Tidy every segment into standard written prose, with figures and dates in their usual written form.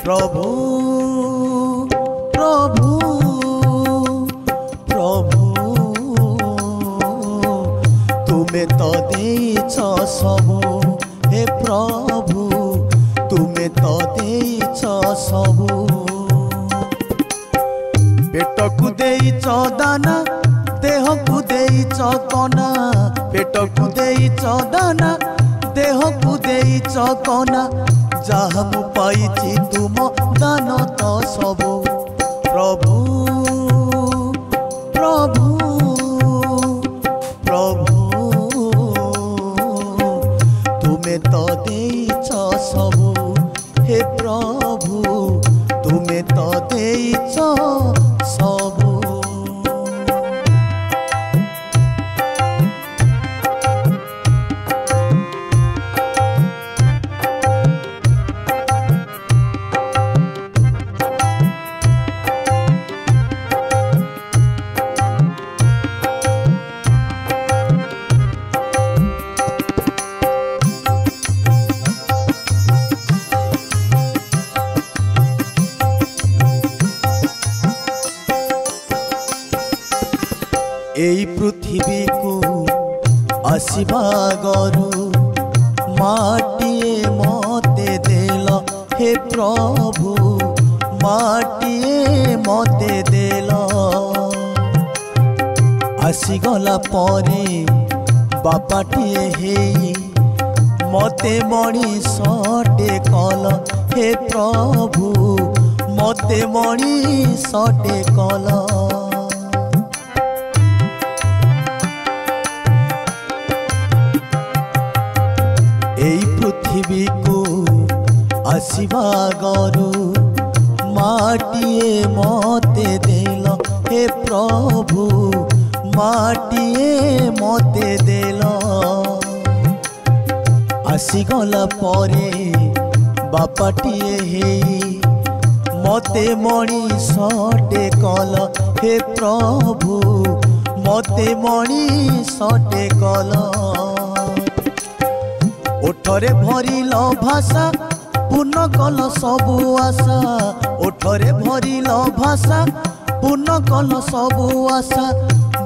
प्रभु प्रभु प्रभु तुमे तो देइछ सबु हे प्रभु तुमे तो देइछ सबु पेट को देइछ दाना देह को देइछ कना पेट को देइछ दाना देह को देइछ कना जहाँ मु पाइछि तुम दान तो सबु प्रभु प्रभु प्रभु तुमे तो देइछ सबु हे प्रभु तुमे तो देइछ सबु এই পৃথিবীকু আসিবা গরু মাটিয়ে মতে দেল হে প্রভু মাটিয়ে মতে দেল আসিগলা পরে বাপাটিয়ে হেই মতে মଣିষটে কল হে প্রভু মতে মଣିষটে কল এই পৃথিবী কো আসিবা গরু মাটিয়ে মতে দেল হে প্রভু মাটিয়ে মতে দেল আসিগলা পরে বাপাটিয়ে হেই মতে মଣିষটে কল হে প্রভু মতে মଣିষটে কল ओठरे भरिल भाषा पूर्ण कल सबु आशा ओठरे भरिल भाषा पूर्ण कल सबु आशा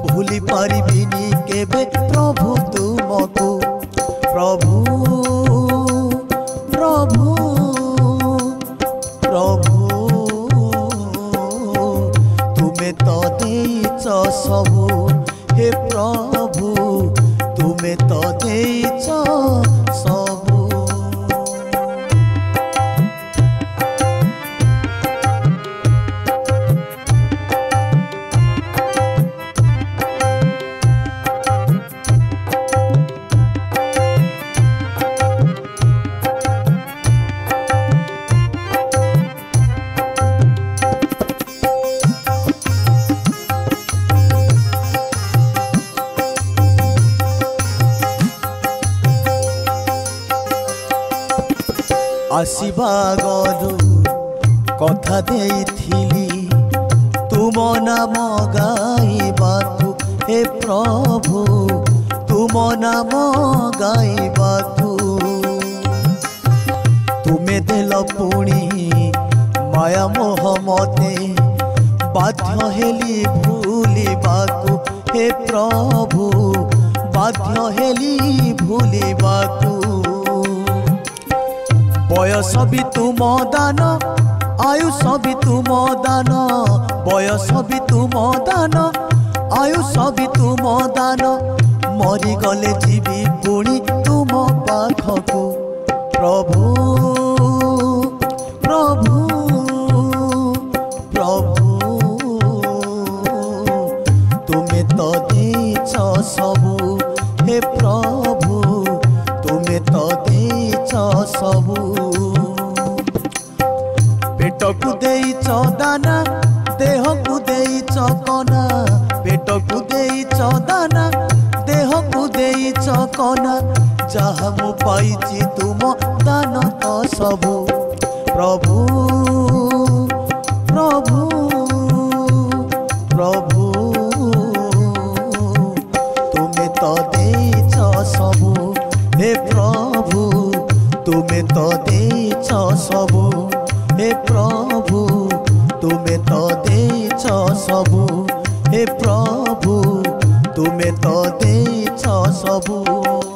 भूली पारिबिनी केबे प्रभु तुमको प्रभु प्रभु प्रभु तुमे तो देइछ सबु हे प्रभु तुमे तो देइछ सबु आसिबा गरु कथा देइथिली तुम नाम गाइबाकु हे प्रभु तुम नाम गाइबाकु तुमे देल पुणी माया मोह मते बाध्य हेली भूलिबाकु हे प्रभु बाध्य हेली भूलिबाकु बयस भी तुम दान आयुष भी तुम दान बयस भी तुम दान आयुष भी तुम दान मरी गले जीवी पुणी तुम पाखकु प्रभु प्रभु प्रभु तुमे तो देइछ सबु हे प्रभु तुमे तो देइछ सबु पेट को देइछ दाना देह को देइछ कना पेट को देइछ दाना देह को देइछ कना जहाँ मु पाइछि तुम दान तो सबु प्रभु प्रभु प्रभु तुमे तो देइछ सबु हे प्रभु तुमे तो देइछ सबु हे प्रभु तुमे तो देछ सबु हे प्रभु तुमे तो देछ सबु।